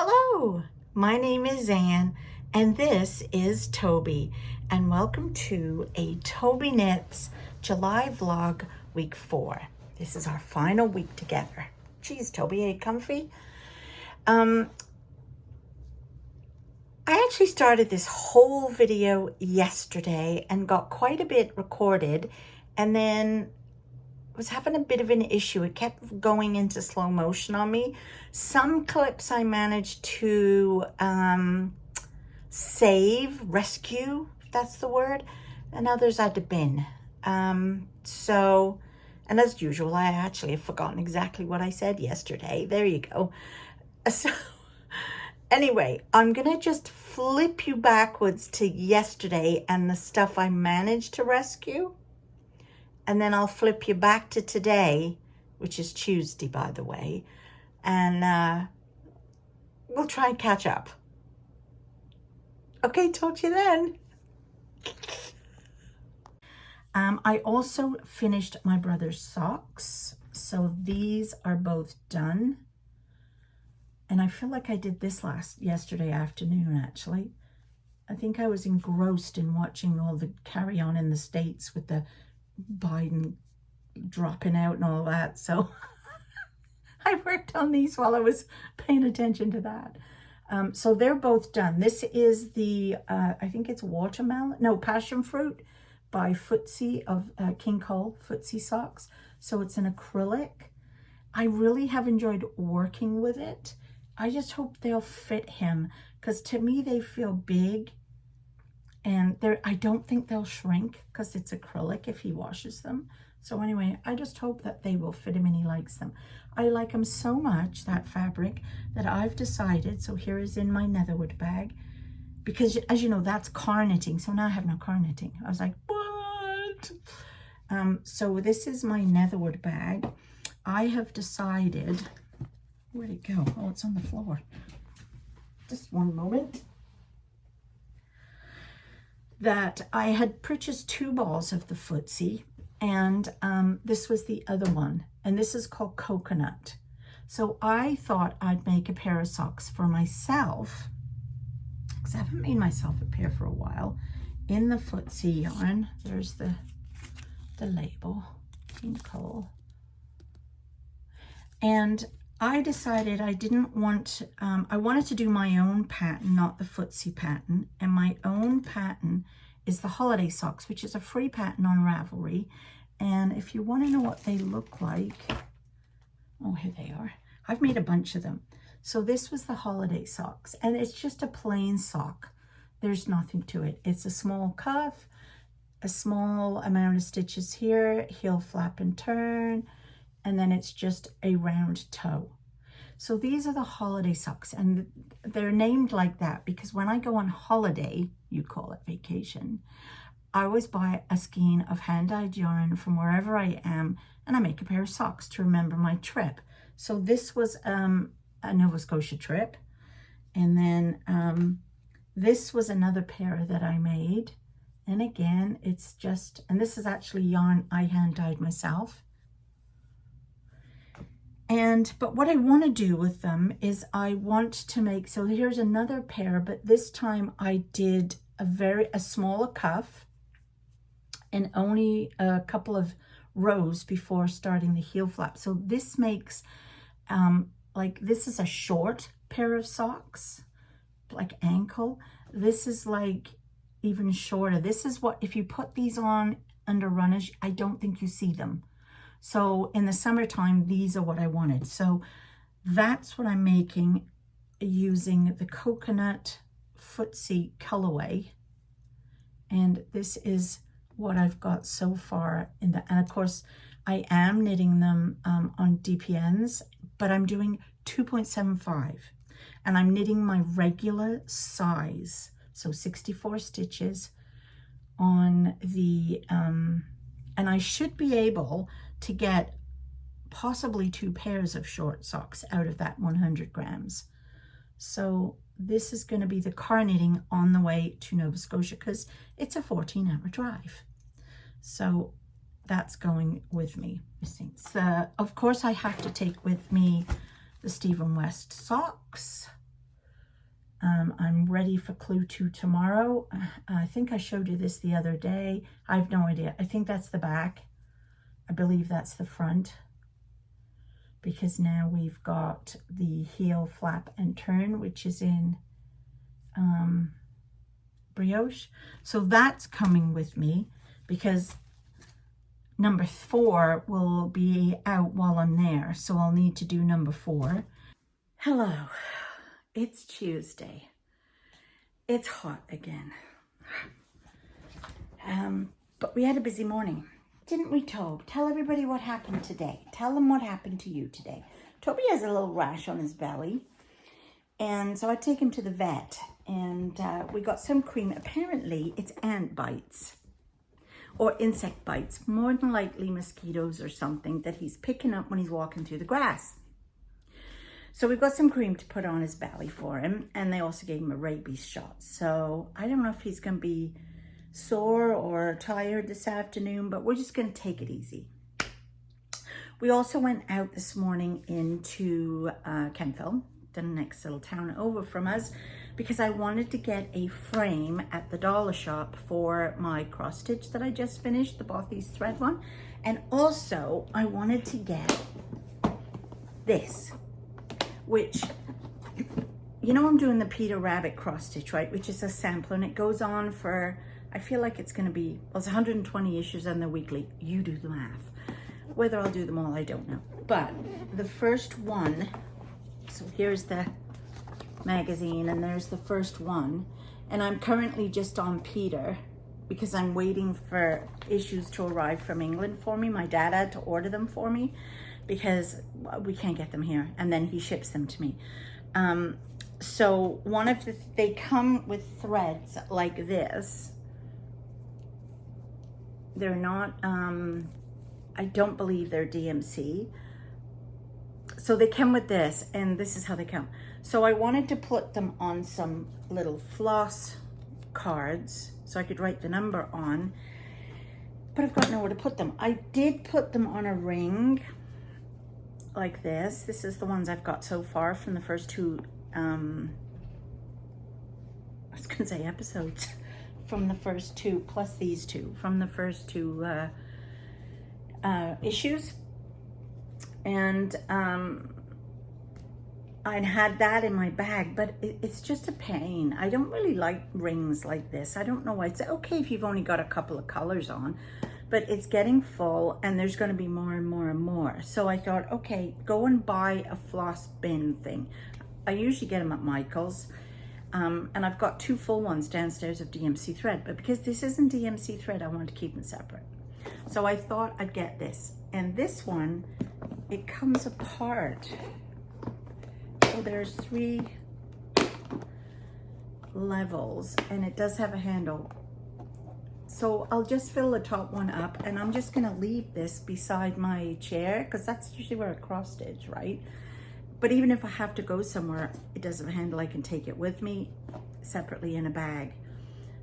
Hello, my name is Anne and this is Toby, and welcome to a Tobyknits July vlog week 4. This is our final week together. Geez, Toby, are you comfy? I actually started this whole video yesterday and got quite a bit recorded, and then was having a bit of an issue. It kept going into slow motion on me. Some clips I managed to rescue, if that's the word, and others I had to bin. And as usual, I actually have forgotten exactly what I said yesterday. There you go. So anyway, I'm gonna just flip you backwards to yesterday and the stuff I managed to rescue. And then I'll flip you back to today, which is Tuesday, by the way, and we'll try and catch up. Okay, talk to you then. I also finished my brother's socks. So these are both done. And I feel like I did this yesterday afternoon, actually. I think I was engrossed in watching all the carry on in the States with the Biden dropping out and all that, so I worked on these while I was paying attention to that. So they're both done. This is the I think it's passion fruit by Footsie of King Cole Footsie socks. So it's an acrylic. I really have enjoyed working with it. I just hope they'll fit him, because to me they feel big. And I don't think they'll shrink because it's acrylic if he washes them. So anyway, I just hope that they will fit him and he likes them. I like them so much, that fabric, that I've decided, so here is in my netherwood bag, because as you know, that's car knitting. So now I have no car knitting. I was like, what? So this is my netherwood bag. I have decided, where'd it go? Oh, it's on the floor. Just one moment. That I had purchased 2 balls of the Footsie, and this was the other one, and this is called Coconut. So I thought I'd make a pair of socks for myself, because I haven't made myself a pair for a while, in the Footsie yarn. There's the label, King Cole. And I decided I didn't want, I wanted to do my own pattern, not the Footsie pattern. And my own pattern is the holiday socks, which is a free pattern on Ravelry. And if you want to know what they look like, oh, here they are. I've made a bunch of them. So this was the holiday socks, and it's just a plain sock. There's nothing to it. It's a small cuff, a small amount of stitches here, heel flap and turn, and then it's just a round toe. So these are the holiday socks, and they're named like that because when I go on holiday, you call it vacation, I always buy a skein of hand-dyed yarn from wherever I am, and I make a pair of socks to remember my trip. So this was a Nova Scotia trip, and then this was another pair that I made, and again, it's just, and this is actually yarn I hand-dyed myself. But what I want to do with them is I want to make, so here's another pair, but this time I did a smaller cuff and only a couple of rows before starting the heel flap. So this makes, like, this is a short pair of socks, like ankle. This is like even shorter. This is what, if you put these on under runners, I don't think you see them. So in the summertime, these are what I wanted. So that's what I'm making using the Coconut Footsie colorway. And this is what I've got so far in the, and of course I am knitting them on DPNs, but I'm doing 2.75 and I'm knitting my regular size. So 64 stitches on the, and I should be able to get possibly 2 pairs of short socks out of that 100 grams. So this is going to be the car knitting on the way to Nova Scotia because it's a 14-hour drive. So that's going with me. So, of course, I have to take with me the Stephen West socks. I'm ready for clue 2 tomorrow. I think I showed you this the other day. I have no idea. I think that's the back. I believe that's the front, because now we've got the heel flap and turn, which is in brioche. So that's coming with me, because number 4 will be out while I'm there. So I'll need to do number 4. Hello, it's Tuesday. It's hot again. But we had a busy morning. Didn't we, Tobe? Tell everybody what happened today. Tell them what happened to you today. Toby has a little rash on his belly. And so I take him to the vet, and we got some cream. Apparently it's ant bites or insect bites, more than likely mosquitoes or something that he's picking up when he's walking through the grass. So we've got some cream to put on his belly for him, and they also gave him a rabies shot. So I don't know if he's going to be sore or tired this afternoon, but we're just going to take it easy. We also went out this morning into Kentville, the next little town over from us, because I wanted to get a frame at the dollar shop for my cross stitch that I just finished, the Bothy's thread one. And also I wanted to get this, which, you know, I'm doing the Peter Rabbit cross stitch, right? Which is a sample, and it goes on for, I feel like it's going to be, well, it's 120 issues on the weekly. You do the math. Whether I'll do them all, I don't know. But the first one, so here's the magazine, and there's the first one. And I'm currently just on Peter because I'm waiting for issues to arrive from England for me. My dad had to order them for me because we can't get them here. And then he ships them to me. So one of they come with threads like this. They're not, I don't believe they're DMC. So they come with this, and this is how they come. So I wanted to put them on some little floss cards so I could write the number on, but I've got nowhere to put them. I did put them on a ring like this. This is the ones I've got so far from the first 2, I was gonna say episodes, from the first 2, plus these 2, from the first 2 issues. And I had that in my bag, but it's just a pain. I don't really like rings like this. I don't know why. It's okay if you've only got a couple of colors on, but it's getting full, and there's going to be more and more and more. So I thought, okay, go and buy a floss bin thing. I usually get them at Michael's, and I've got 2 full ones downstairs of DMC thread, but because this isn't DMC thread, I want to keep them separate. So I thought I'd get this, and this one, it comes apart. So there's 3 levels, and it does have a handle. So I'll just fill the top one up, and I'm just gonna leave this beside my chair, because that's usually where I cross stitch, right? But even if I have to go somewhere, it does have a handle. I can take it with me separately in a bag.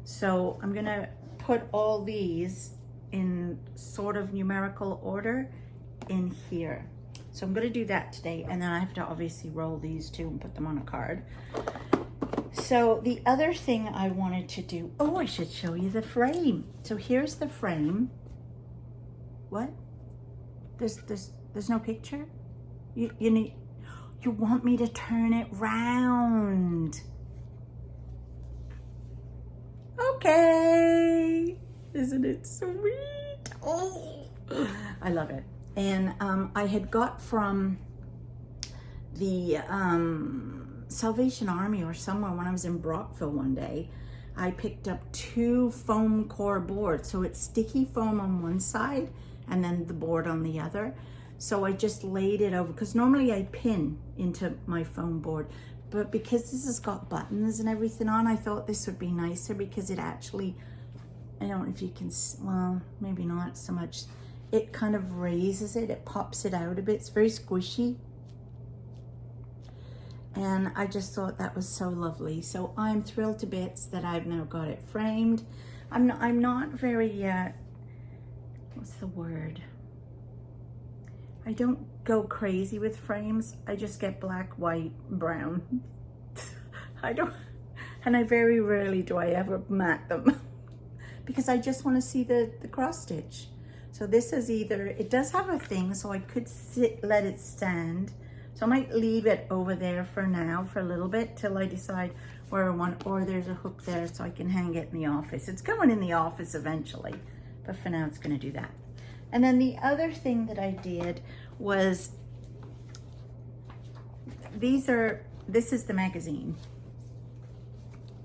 So I'm gonna put all these in sort of numerical order in here. So I'm going to do that today, and then I have to obviously roll these 2 and put them on a card. So the other thing I wanted to do, oh, I should show you the frame. So here's the frame. What? There's no picture? You want me to turn it round? Okay. Isn't it sweet? Oh, I love it. And I had got from the Salvation Army or somewhere when I was in Brockville one day, I picked up 2 foam core boards. So it's sticky foam on one side and then the board on the other. So I just laid it over, because normally I pin into my foam board, but because this has got buttons and everything on, I thought this would be nicer, because it actually, I don't know if you can, well, maybe not so much. It kind of raises it, it pops it out a bit. It's very squishy. And I just thought that was so lovely. So I'm thrilled to bits that I've now got it framed. I'm not very, what's the word? I don't go crazy with frames. I just get black, white, brown. I And I very rarely do I ever mat them because I just want to see the cross stitch. So this is either, it does have a thing, so I could let it stand. So I might leave it over there for now, for a little bit, till I decide where I want, or there's a hook there so I can hang it in the office. It's going in the office eventually, but for now it's going to do that. And then the other thing that I did was, this is the magazine,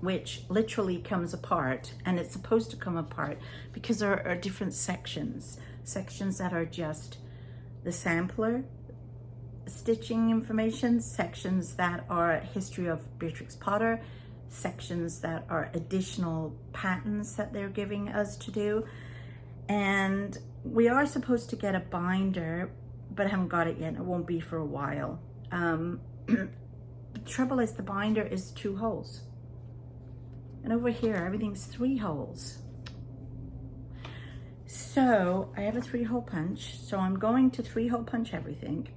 which literally comes apart, and it's supposed to come apart because there are different sections that are just the sampler stitching information, sections that are history of Beatrix Potter, sections that are additional patterns that they're giving us to do. And we are supposed to get a binder, but I haven't got it yet. It won't be for a while. The trouble is the binder is 2 holes. And over here, everything's 3 holes. So I have a 3-hole punch. So I'm going to 3-hole punch everything.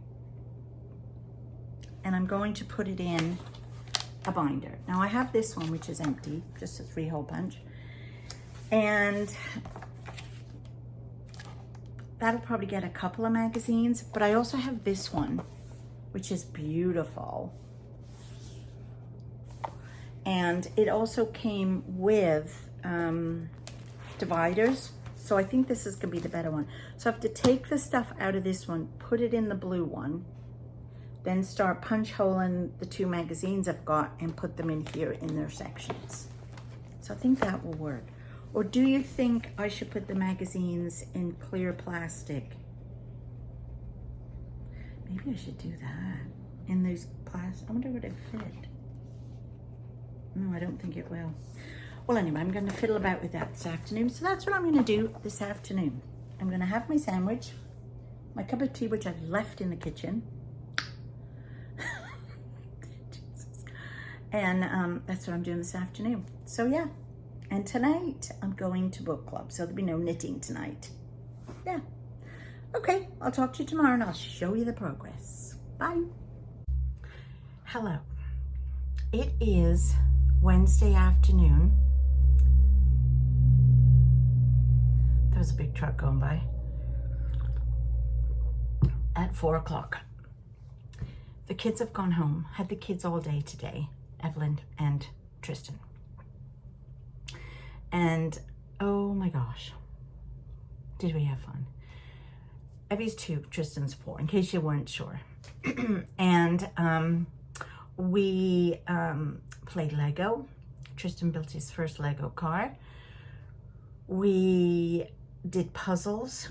And I'm going to put it in a binder. Now I have this one, which is empty, just a 3-hole punch. And that'll probably get a couple of magazines, but I also have this one, which is beautiful. And it also came with dividers. So I think this is gonna be the better one. So I have to take the stuff out of this one, put it in the blue one, then start punch holing the 2 magazines I've got and put them in here in their sections. So I think that will work. Or do you think I should put the magazines in clear plastic? Maybe I should do that. In those plastic, I wonder would it fit? No, I don't think it will. Well, anyway, I'm going to fiddle about with that this afternoon. So that's what I'm going to do this afternoon. I'm going to have my sandwich, my cup of tea, which I've left in the kitchen. And that's what I'm doing this afternoon. So yeah, and tonight I'm going to book club. So there'll be no knitting tonight. Yeah. Okay, I'll talk to you tomorrow and I'll show you the progress. Bye. Hello. It is Wednesday afternoon. There was a big truck going by at 4 o'clock. The kids have gone home. Had the kids all day today, Evelyn and Tristan. And oh my gosh, did we have fun. Evie's 2, Tristan's 4, in case you weren't sure. And we played Lego. Tristan built his first Lego car. We did puzzles.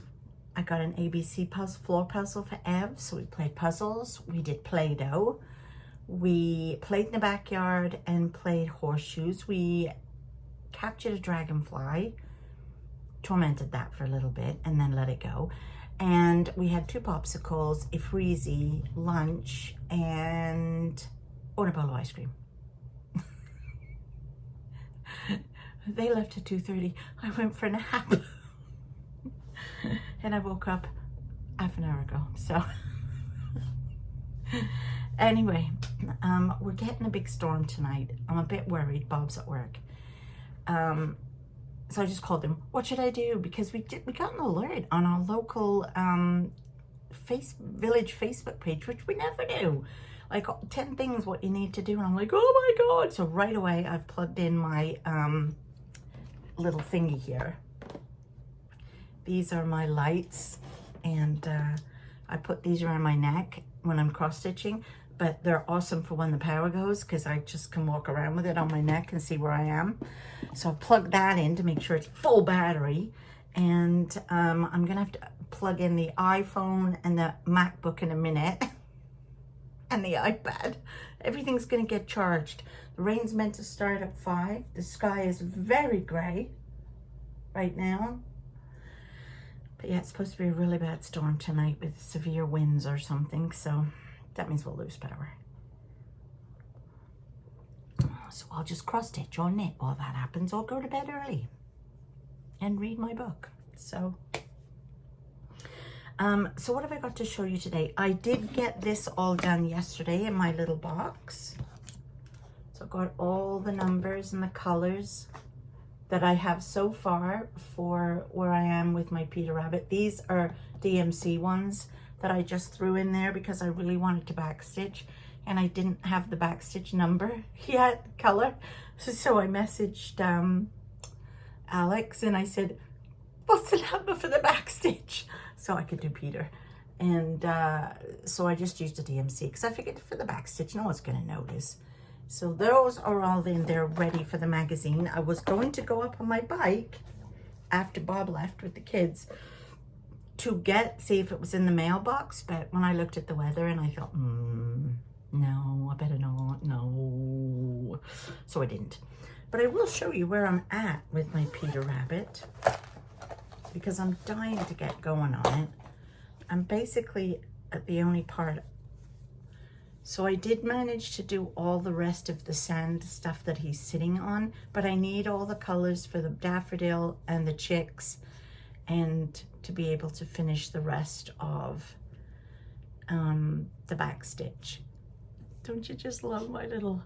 I got an ABC puzzle, floor puzzle for Ev, so we played puzzles. We did Play-Doh. We played in the backyard and played horseshoes. We captured a dragonfly, tormented that for a little bit, and then let it go. And we had 2 popsicles, a freezy, lunch, and a bowl of ice cream. They left at 2:30. I went for a nap. And I woke up half an hour ago. So anyway, we're getting a big storm tonight. I'm a bit worried. Bob's at work. So I just called him. What should I do? Because we got an alert on our local village Facebook page, which we never do. Like 10 things what you need to do. And I'm like, oh my God. So right away, I've plugged in my little thingy here. These are my lights. And I put these around my neck when I'm cross stitching. But they're awesome for when the power goes because I just can walk around with it on my neck and see where I am. So I've plugged that in to make sure it's full battery. And I'm going to have to plug in the iPhone and the MacBook in a minute. And the iPad. Everything's going to get charged. The rain's meant to start at 5. The sky is very gray right now. But yeah, it's supposed to be a really bad storm tonight with severe winds or something. So that means we'll lose power. So I'll just cross stitch or knit while that happens, or go to bed early and read my book. So what have I got to show you today? I did get this all done yesterday in my little box. So I've got all the numbers and the colors that I have so far for where I am with my Peter Rabbit. These are DMC ones that I just threw in there because I really wanted to backstitch, and I didn't have the backstitch number yet, color. So I messaged Alex and I said, what's the number for the backstitch? So I could do Peter. And so I just used a DMC because I figured for the backstitch, no one's going to notice. So those are all in there ready for the magazine. I was going to go up on my bike after Bob left with the kids to see if it was in the mailbox. But when I looked at the weather and I thought, no, I better not, no. So I didn't. But I will show you where I'm at with my Peter Rabbit because I'm dying to get going on it. I'm basically at the only part. So I did manage to do all the rest of the sand stuff that he's sitting on, but I need all the colors for the daffodil and the chicks and to be able to finish the rest of the back stitch. Don't you just love my little,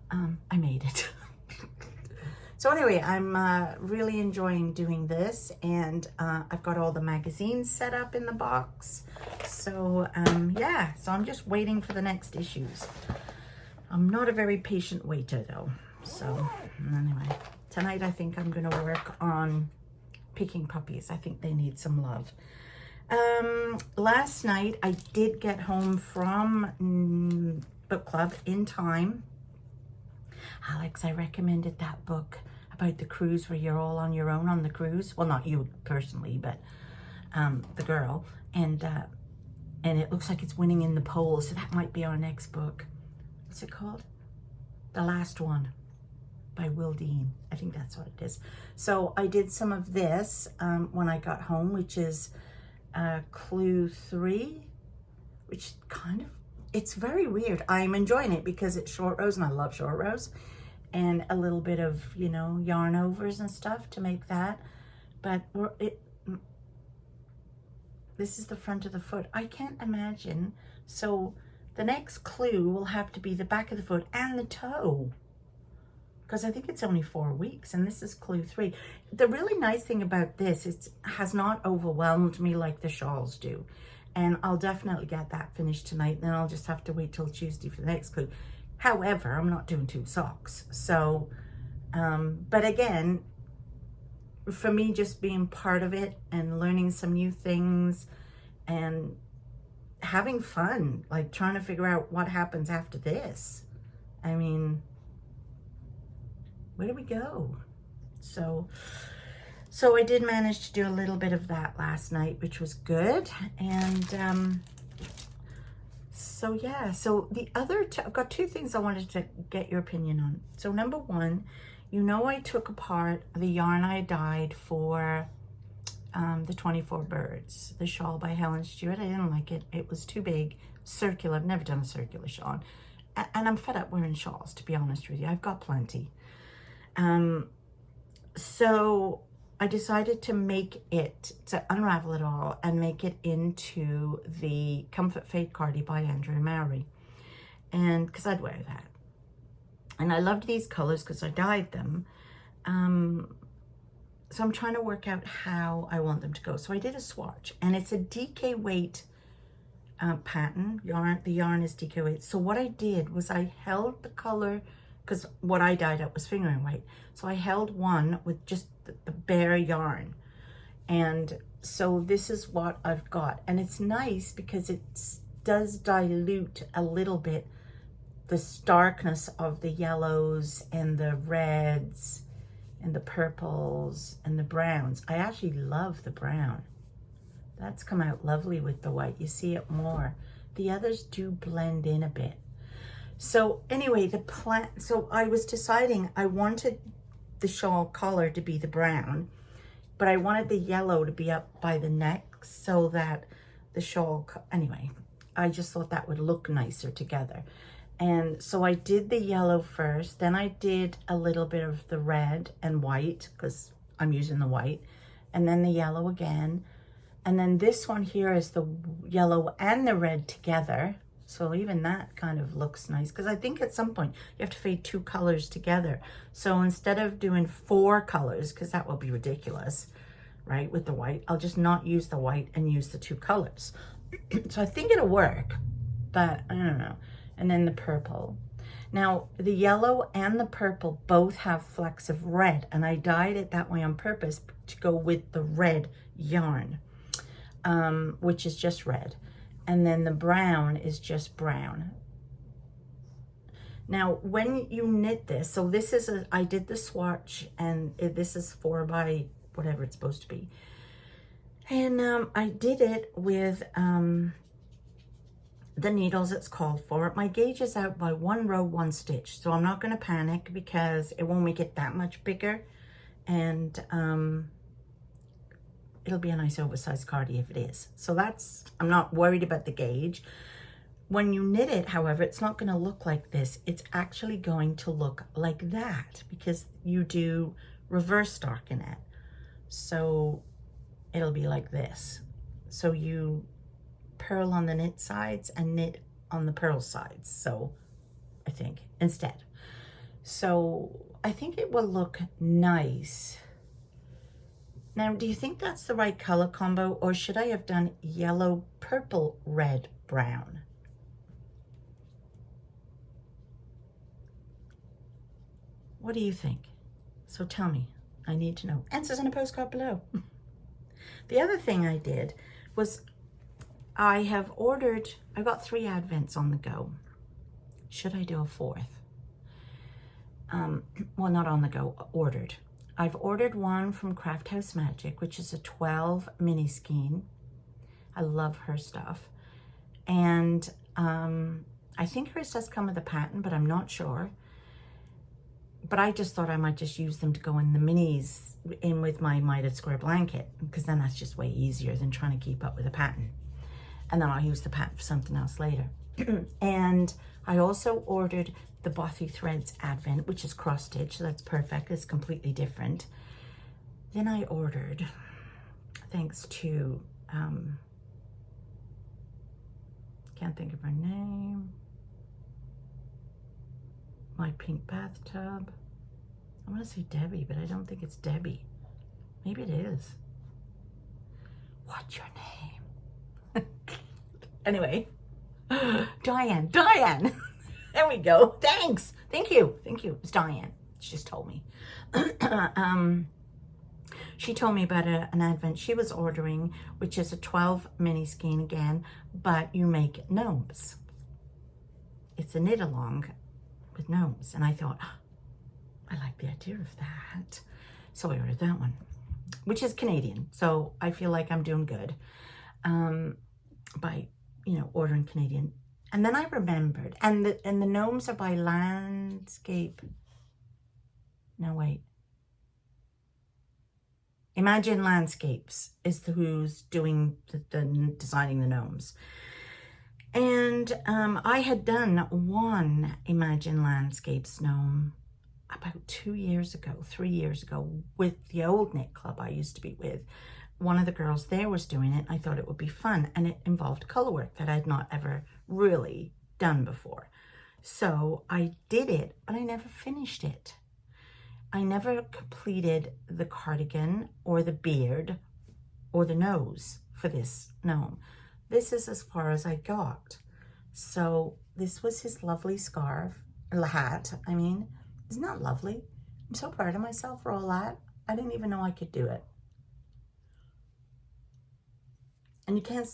I made it. So anyway, I'm really enjoying doing this, and I've got all the magazines set up in the box. So yeah, so I'm just waiting for the next issues. I'm not a very patient waiter though. So anyway, tonight I think I'm gonna work on picking puppies. I think they need some love. Last night I did get home from book club in time. Alex, I recommended that book about the cruise where you're all on your own on the cruise. Well, not you personally, but the girl. And it looks like it's winning in the polls. So that might be our next book. What's it called? The Last One by Will Dean. I think that's what it is. So I did some of this when I got home, which is Clue 3, which kind of, it's very weird. I'm enjoying it because it's short rows and I love short rows, and a little bit of, you know, yarn overs and stuff to make that. But this is the front of the foot. I can't imagine. So the next clue will have to be the back of the foot and the toe, because I think it's only 4 weeks, and this is Clue 3. The really nice thing about this is it has not overwhelmed me like the shawls do. And I'll definitely get that finished tonight. Then I'll just have to wait till Tuesday for the next clue. However, I'm not doing 2 socks. So, but again, for me, just being part of it and learning some new things and having fun, like trying to figure out what happens after this. I mean, where do we go? So I did manage to do a little bit of that last night, which was good. And so yeah, so the other, I've got 2 things I wanted to get your opinion on. So number 1, you know, I took apart the yarn I dyed for the 24 Birds, the shawl by Helen Stewart. I didn't like it. It was too big, circular. I've never done a circular shawl. And I'm fed up wearing shawls, to be honest with you. I've got plenty. So I decided to unravel it all and make it into the Comfort Fade Cardi by Andrea Mowry. And because I'd wear that. And I loved these colors because I dyed them. So I'm trying to work out how I want them to go. So I did a swatch, and it's a DK weight pattern. The yarn is DK weight. So what I did was I held the color, because what I dyed up was fingering weight. So I held one with just the bare yarn. And so this is what I've got. And it's nice because it does dilute a little bit the starkness of the yellows and the reds and the purples and the browns. I actually love the brown. That's come out lovely with the white. You see it more. The others do blend in a bit. So anyway, so I was deciding I wanted the shawl collar to be the brown, but I wanted the yellow to be up by the neck so that the shawl, anyway, I just thought that would look nicer together. And so I did the yellow first, then I did a little bit of the red and white, because I'm using the white, and then the yellow again. And then this one here is the yellow and the red together. So even that kind of looks nice, because I think at some point you have to fade 2 colors together. So instead of doing 4 colors, because that will be ridiculous, right, with the white, I'll just not use the white and use the 2 colors. So I think it'll work, but I don't know. And then the purple. Now, the yellow and the purple both have flecks of red, and I dyed it that way on purpose to go with the red yarn, which is just red. And then the brown is just brown. Now, when you knit this, so this is I did the swatch, and this is 4 by whatever it's supposed to be. And I did it with the needles it's called for. My gauge is out by 1 row, 1 stitch. So I'm not going to panic because it won't make it that much bigger. And it'll be a nice oversized cardi if it is. So that's, I'm not worried about the gauge. When you knit it, however, it's not going to look like this. It's actually going to look like that because you do reverse stockinette. So it'll be like this. So you purl on the knit sides and knit on the purl sides. So I think instead. So I think it will look nice. Now, do you think that's the right color combo, or should I have done yellow, purple, red, brown? What do you think? So tell me. I need to know. Answers in a postcard below. The other thing I did was I got 3 advents on the go. Should I do a 4th? Well, not on the go, ordered. I've ordered one from Craft House Magic, which is a 12 mini skein. I love her stuff. And I think hers does come with a pattern, but I'm not sure. But I just thought I might just use them to go in the minis in with my mitered square blanket, because then that's just way easier than trying to keep up with a pattern. And then I'll use the pattern for something else later. And I also ordered the Bothy Threads Advent, which is cross stitch, so that's perfect. It's completely different. Then I ordered, thanks to, can't think of her name, My Pink Bathtub. I want to say Debbie, but I don't think it's Debbie. Maybe it is. What's your name? Anyway, Diane. There we go. Thanks. Thank you. It's Diane. She just told me. She told me about an advent she was ordering, which is a 12 mini skein again, but you make gnomes. It's a knit along with gnomes. And I thought, oh, I like the idea of that. So I ordered that one, which is Canadian. So I feel like I'm doing good by, ordering Canadian. And then I remembered, and the gnomes are by Landscape. No, wait. Imagine Landscapes is who's doing the designing the gnomes. And I had done one Imagine Landscapes gnome about 3 years ago with the old knit club I used to be with. One of the girls there was doing it. I thought it would be fun, and it involved color work that I had not ever really done before. So I did it, but I never finished it. I never completed the cardigan or the beard or the nose for this gnome. This is as far as I got. So this was his lovely scarf, hat, I mean. Isn't that lovely? I'm so proud of myself for all that. I didn't even know I could do it. And you can't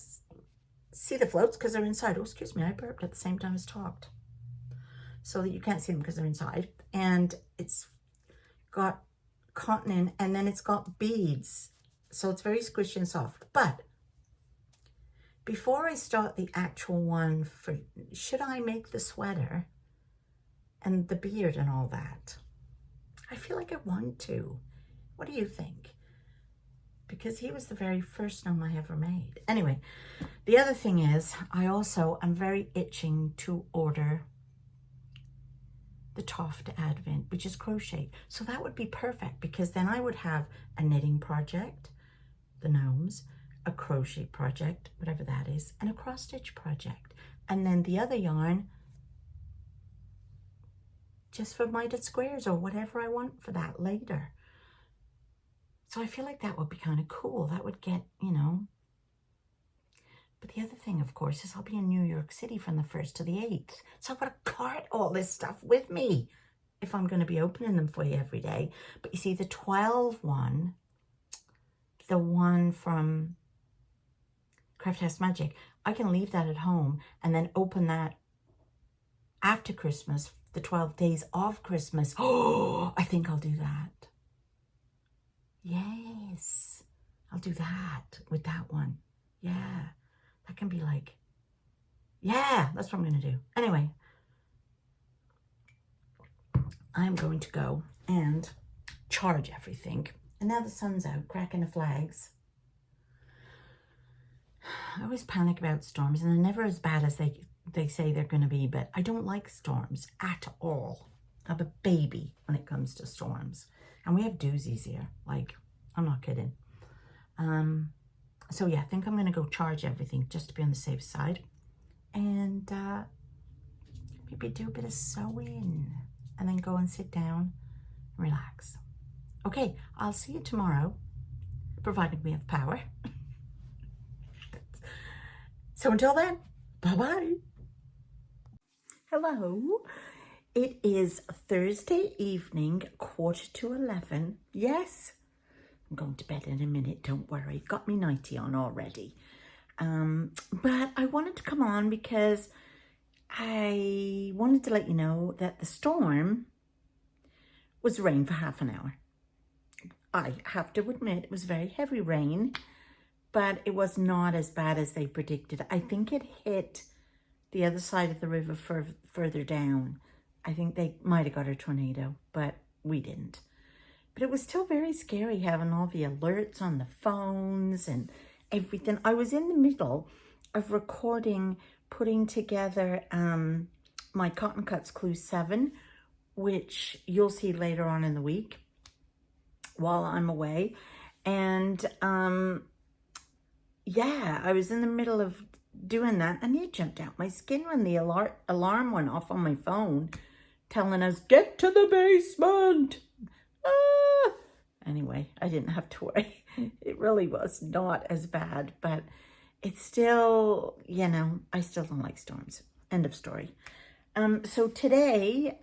see the floats because they're inside. Oh, excuse me, I burped at the same time as talked. So that you can't see them because they're inside. And it's got cotton in, and then it's got beads. So it's very squishy and soft. But before I start the actual one, should I make the sweater and the beard and all that? I feel like I want to. What do you think? Because he was the very first gnome I ever made. Anyway, the other thing is, I'm very itching to order the Toft Advent, which is crochet. So that would be perfect, because then I would have a knitting project, the gnomes, a crochet project, whatever that is, and a cross stitch project. and then the other yarn just for mitered squares or whatever I want for that later. So I feel like that would be kind of cool. That would get, you know. But the other thing, of course, is I'll be in New York City from the 1st to the 8th. So I've got to cart all this stuff with me if I'm going to be opening them for you every day. But you see, the 12 one, the one from Craft House Magic, I can leave that at home and then open that after Christmas, the 12 days of Christmas. Oh, I think I'll do that. Yes, I'll do that with that one. Yeah, that can be like, yeah, that's what I'm going to do. Anyway, I'm going to go and charge everything. And now the sun's out, cracking the flags. I always panic about storms, and they're never as bad as they say they're going to be, but I don't like storms at all. I'm a baby when it comes to storms. And we have doozies here. Like, I'm not kidding. So yeah, I think I'm going to go charge everything just to be on the safe side. And maybe do a bit of sewing. And then go and sit down and relax. Okay, I'll see you tomorrow, provided we have power. So until then, bye-bye. Hello. It is Thursday evening, 11:15. Yes, I'm going to bed in a minute, don't worry. Got me nightie on already. But I wanted to come on because I wanted to let you know that the storm was rain for half an hour. I have to admit it was very heavy rain, but it was not as bad as they predicted. I think it hit the other side of the river further down. I think they might have got a tornado, but we didn't. But it was still very scary having all the alerts on the phones and everything. I was in the middle of recording, putting together my Cotton Cuts Clue 7, which you'll see later on in the week while I'm away. And yeah, I was in the middle of doing that, and it jumped out my skin when the alarm went off on my phone telling us, get to the basement. Ah! Anyway, I didn't have to worry. It really was not as bad, but it's still, you know, I still don't like storms. End of story. So today,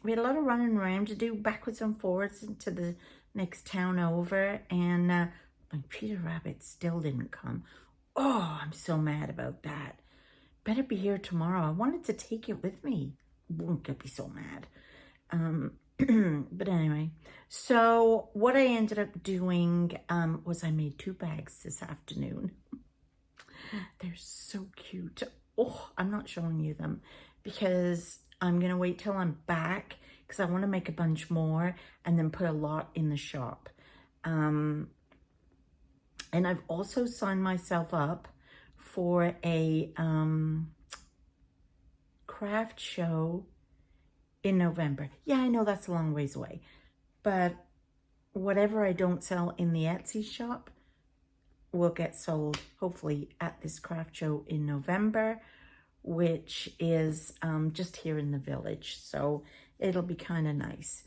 we had a lot of running around to do backwards and forwards into the next town over, and my Peter Rabbit still didn't come. Oh, I'm so mad about that. Better be here tomorrow. I wanted to take it with me. Won't get me so mad. But anyway, so what I ended up doing was I made 2 bags this afternoon. They're so cute. Oh, I'm not showing you them because I'm going to wait till I'm back because I want to make a bunch more and then put a lot in the shop. And I've also signed myself up for a craft show in November. Yeah, I know that's a long ways away, but whatever I don't sell in the Etsy shop will get sold hopefully at this craft show in November, which is just here in the village. So it'll be kind of nice.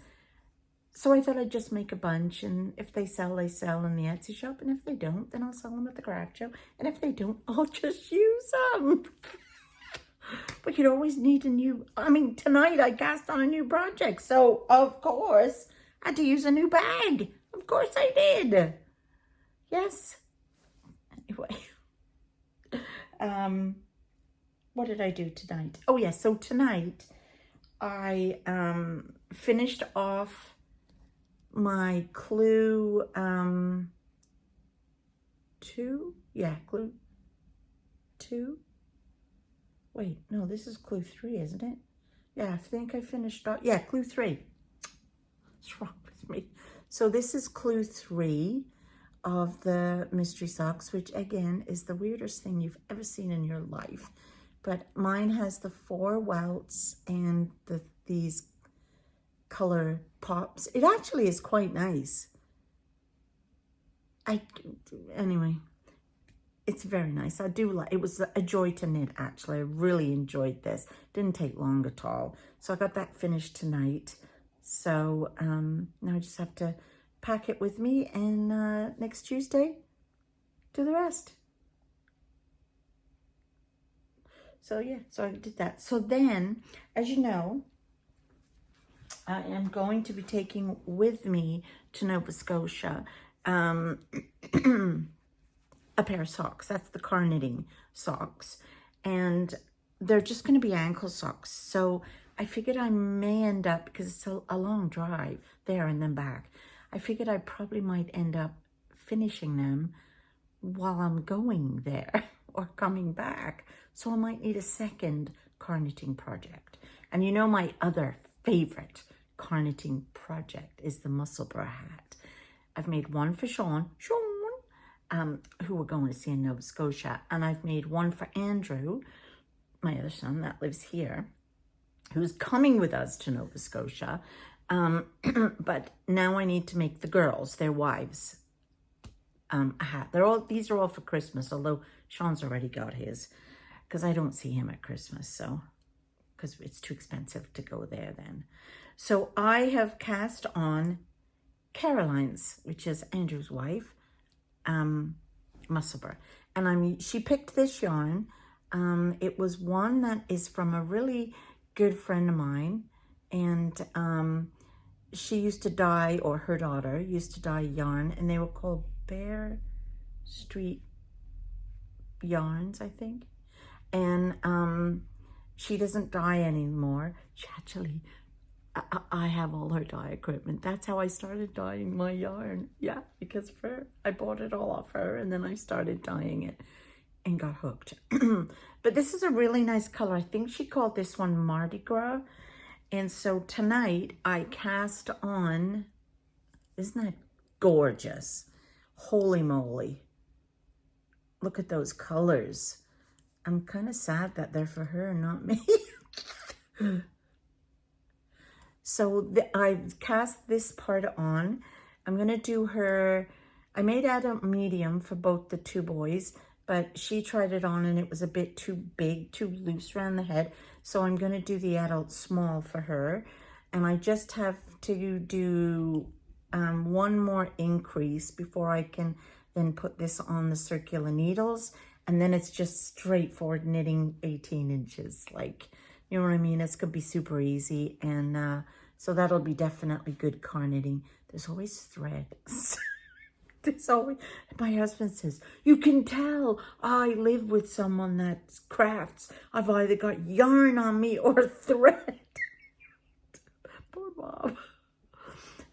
So I thought I'd just make a bunch, and if they sell, they sell in the Etsy shop, and if they don't, then I'll sell them at the craft show, and if they don't, I'll just use them. But you'd always need a new, I mean, tonight I cast on a new project, so of course I had to use a new bag. Of course I did. Yes. Anyway. What did I do tonight? Oh yes, so tonight I finished off my Clue 2. Yeah, Clue 2. Wait, no, this is Clue 3, isn't it? Yeah, I think I finished off. Yeah, Clue 3. What's wrong with me? So this is Clue 3 of the mystery socks, which again is the weirdest thing you've ever seen in your life. But mine has the 4 welts and these color pops. It actually is quite nice. Anyway, it's very nice. I do like, it was a joy to knit, actually. I really enjoyed this. Didn't take long at all. So I got that finished tonight. So now I just have to pack it with me, and next Tuesday, do the rest. So yeah, so I did that. So then, as you know, I am going to be taking with me to Nova Scotia a pair of socks. That's the car knitting socks. And they're just going to be ankle socks. So I figured I may end up, because it's a long drive there and then back, I figured I probably might end up finishing them while I'm going there or coming back. So I might need a second car knitting project. And you know, my other favorite car knitting project is the Musselburgh hat. I've made one for Sean, who we're going to see in Nova Scotia. And I've made one for Andrew, my other son that lives here, who's coming with us to Nova Scotia. But now I need to make the girls, their wives, a hat. These are all for Christmas, although Sean's already got his, because I don't see him at Christmas, so, because it's too expensive to go there then. So I have cast on Caroline's, which is Andrew's wife, Musselburgh. And she picked this yarn. It was one that is from a really good friend of mine. And she used to dye, or her daughter used to dye yarn, and they were called Bear Street Yarns, I think. And she doesn't dye anymore. She actually, I have all her dye equipment. That's how I started dyeing my yarn. Yeah, because of her. I bought it all off her, and then I started dyeing it and got hooked. But this is a really nice color. I think she called this one Mardi Gras. And so tonight I cast on, isn't that gorgeous? Holy moly. Look at those colors. I'm kind of sad that they're for her and not me. So I've cast this part on. I'm going to do her, I made adult medium for both the two boys, but she tried it on and it was a bit too big, too loose around the head. So I'm going to do the adult small for her. And I just have to do one more increase before I can then put this on the circular needles. And then it's just straightforward knitting 18 inches. Like, you know what I mean? It's going to be super easy. And so that'll be definitely good car knitting. There's always thread. There's always, my husband says, you can tell I live with someone that crafts. I've either got yarn on me or thread. Poor Bob.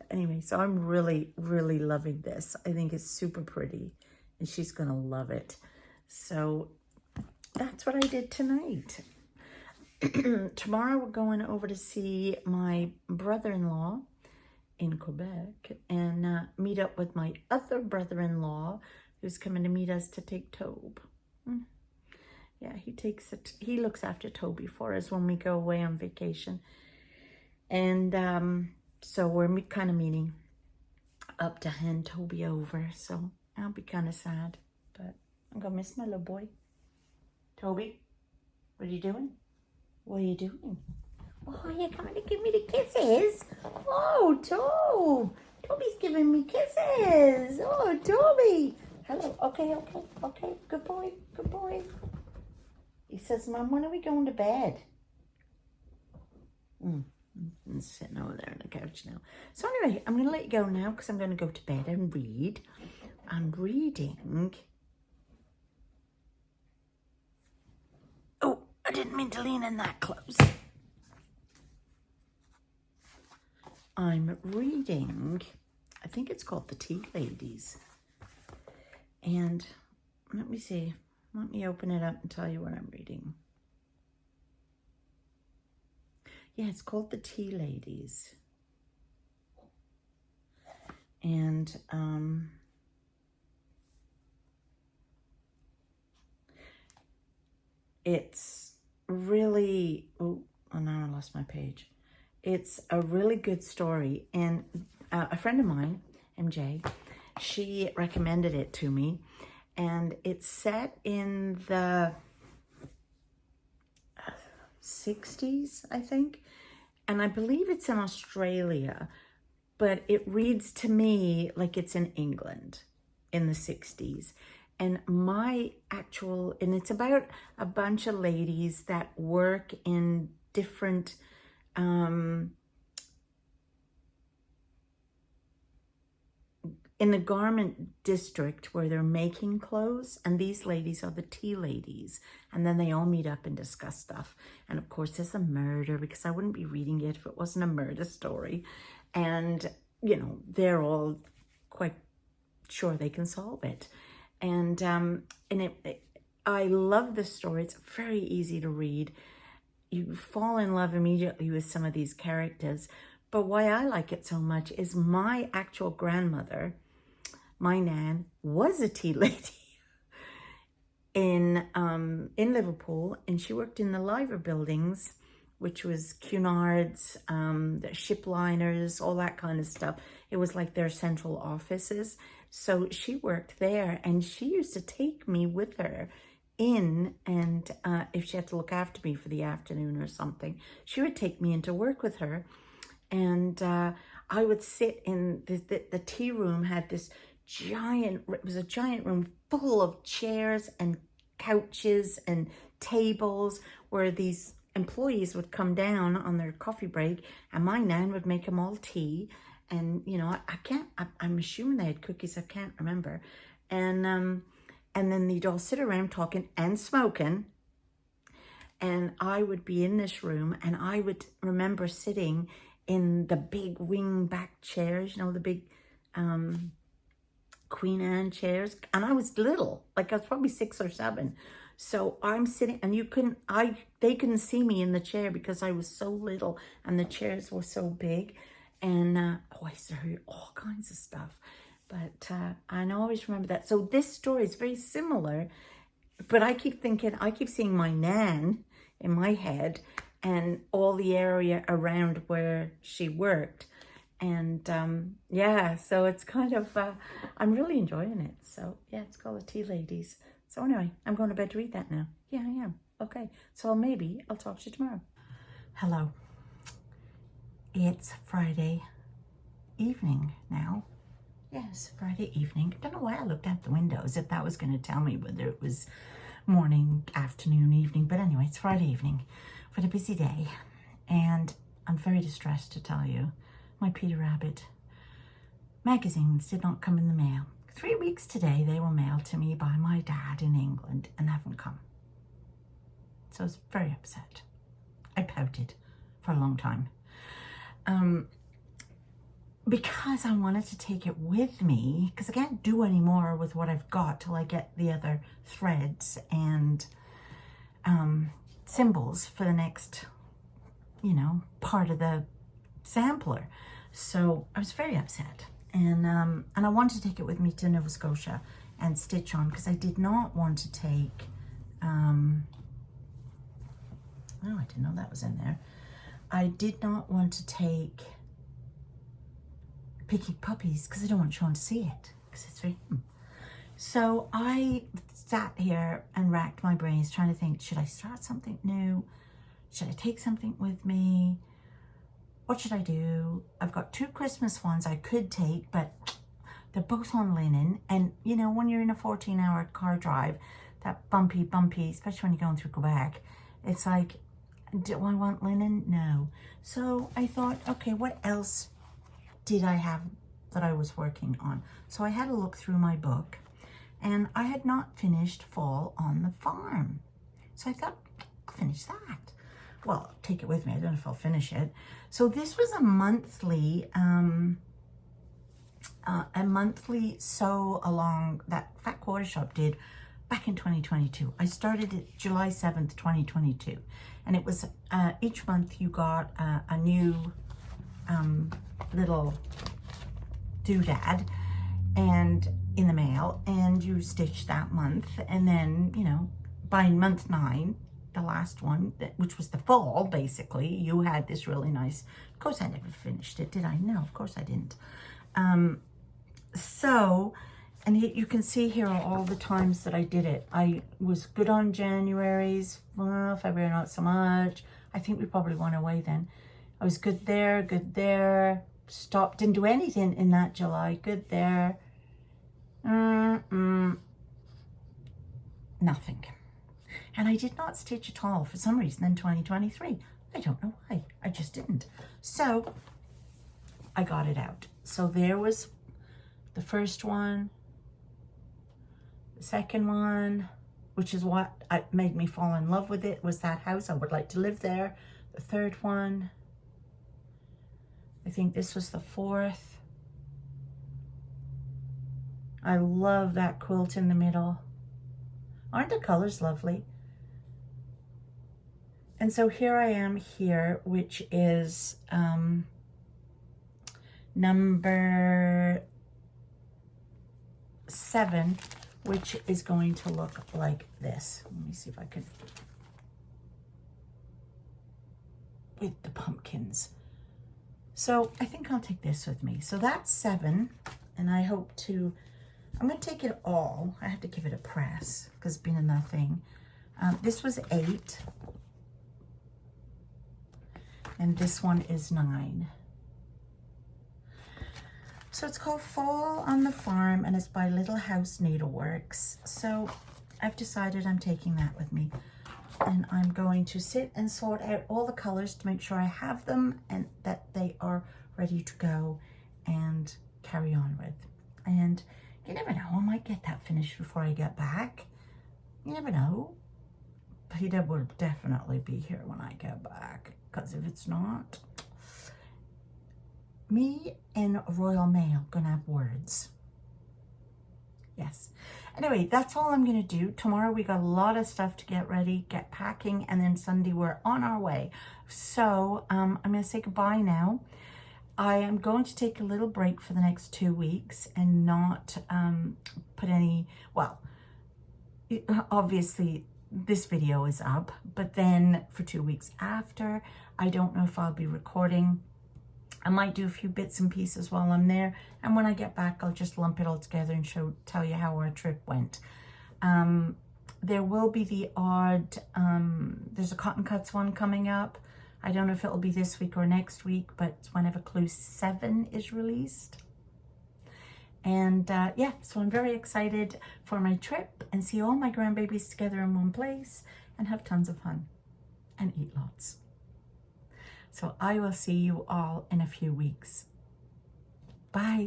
Anyway, so I'm really, really loving this. I think it's super pretty and she's going to love it. So that's what I did tonight. Tomorrow we're going over to see my brother-in-law in Quebec and meet up with my other brother-in-law who's coming to meet us to take Tobe. Yeah, he looks after Toby for us when we go away on vacation. And so we're kind of meeting up to hand Toby over. So I'll be kind of sad, but I'm gonna miss my little boy. Toby, what are you doing? What are you doing? Oh, you're coming to give me the kisses? Oh, Toby's giving me kisses. Oh, Toby. Hello. Okay. Good boy. He says, Mom, when are we going to bed? I'm sitting over there on the couch now. So anyway, I'm going to let you go now because I'm going to go to bed and read. I'm reading. Oh, I didn't mean to lean in that close. I'm reading, I think it's called The Tea Ladies. And let me see. Let me open it up and tell you what I'm reading. Yeah, it's called The Tea Ladies. And it's really, oh, now I lost my page. It's a really good story, and a friend of mine, MJ, she recommended it to me, and it's set in the 60s, I think. And I believe it's in Australia, but it reads to me like it's in England in the 60s. And and it's about a bunch of ladies that work in different, in the garment district where they're making clothes, and these ladies are the tea ladies, and then they all meet up and discuss stuff. And of course there's a murder, because I wouldn't be reading it if it wasn't a murder story. And you know, they're all quite sure they can solve it. And I love this story. It's very easy to read. You fall in love immediately with some of these characters. But why I like it so much is my actual grandmother, my nan, was a tea lady in Liverpool, and she worked in the Liver buildings, which was Cunard's, the ship liners, all that kind of stuff. It was like their central offices. So she worked there, and she used to take me with her in, and if she had to look after me for the afternoon or something, she would take me in to work with her. And I would sit in the tea room, had this it was a giant room full of chairs and couches and tables where these employees would come down on their coffee break, and my nan would make them all tea. And, you know, I'm assuming they had cookies, I can't remember. And then they'd all sit around talking and smoking. And I would be in this room, and I would remember sitting in the big wing back chairs, you know, the big Queen Anne chairs. And I was little, like I was probably 6 or 7. So I'm sitting, and they couldn't see me in the chair because I was so little and the chairs were so big. And I used to hear all kinds of stuff. But I always remember that. So this story is very similar, but I keep seeing my nan in my head and all the area around where she worked. And yeah, so it's kind of, I'm really enjoying it. So yeah, it's called The Tea Ladies. So anyway, I'm going to bed to read that now. Yeah, I am. Okay, so maybe I'll talk to you tomorrow. Hello. It's Friday evening now. Yes, Friday evening. I don't know why I looked out the window as if that was going to tell me whether it was morning, afternoon, evening. But anyway, it's Friday evening for the busy day. And I'm very distressed to tell you, my Peter Rabbit magazines did not come in the mail. 3 weeks today, they were mailed to me by my dad in England and haven't come. So I was very upset. I pouted for a long time. Because I wanted to take it with me, because I can't do any more with what I've got till I get the other threads and symbols for the next, you know, part of the sampler. So I was very upset, and I wanted to take it with me to Nova Scotia and stitch on, because I did not want to take, oh, I didn't know that was in there. I did not want to take Picking Puppies because I don't want Sean to see it, because it's for him. So I sat here and racked my brains trying to think, should I start something new? Should I take something with me? What should I do? I've got 2 Christmas ones I could take, but they're both on linen. And you know, when you're in a 14-hour car drive, that bumpy, especially when you're going through Quebec, it's like, do I want linen? No. So I thought, okay, what else did I have that I was working on? So I had a look through my book, and I had not finished Fall on the Farm. So I thought, I'll finish that. Well, I'll take it with me. I don't know if I'll finish it. So this was a monthly sew along that Fat Quarter Shop did back in 2022. I started it July 7th, 2022. And it was, each month you got a new little doodad and in the mail, and you stitched that month. And then, you know, by month 9, the last one, which was the fall, basically, you had this really nice, of course I never finished it, did I? No, of course I didn't. So And you can see here all the times that I did it. I was good on January's, well, February not so much. I think we probably went away then. I was good there, stopped, didn't do anything in that July, good there. Nothing. And I did not stitch at all for some reason in 2023. I don't know why, I just didn't. So I got it out. So there was the first one, the second one, which is what made me fall in love with it, was that house. I would like to live there. The third one, I think this was the fourth. I love that quilt in the middle. Aren't the colors lovely? And so here I am here, which is number 7, which is going to look like this. Let me see if I can, with the pumpkins. So I think I'll take this with me. So that's 7, and I hope to, I'm going to take it all. I have to give it a press because it's been in that thing. This was 8. And this one is 9. So it's called Fall on the Farm, and it's by Little House Needleworks. So I've decided I'm taking that with me. And I'm going to sit and sort out all the colors to make sure I have them and that they are ready to go and carry on with. And you never know, I might get that finished before I get back. You never know. Peter will definitely be here when I get back, because if it's not, me and Royal Mail gonna have words. Yes. Anyway, that's all I'm gonna do. Tomorrow we got a lot of stuff to get ready, get packing, and then Sunday we're on our way. So I'm gonna say goodbye now. I am going to take a little break for the next 2 weeks and not put any, well, obviously this video is up, but then for 2 weeks after, I don't know if I'll be recording. I might do a few bits and pieces while I'm there, and when I get back, I'll just lump it all together and tell you how our trip went. There will be the odd, there's a Cotton Cuts one coming up. I don't know if it'll be this week or next week, but it's whenever Clue 7 is released. And yeah, so I'm very excited for my trip and see all my grandbabies together in one place and have tons of fun and eat lots. So I will see you all in a few weeks. Bye.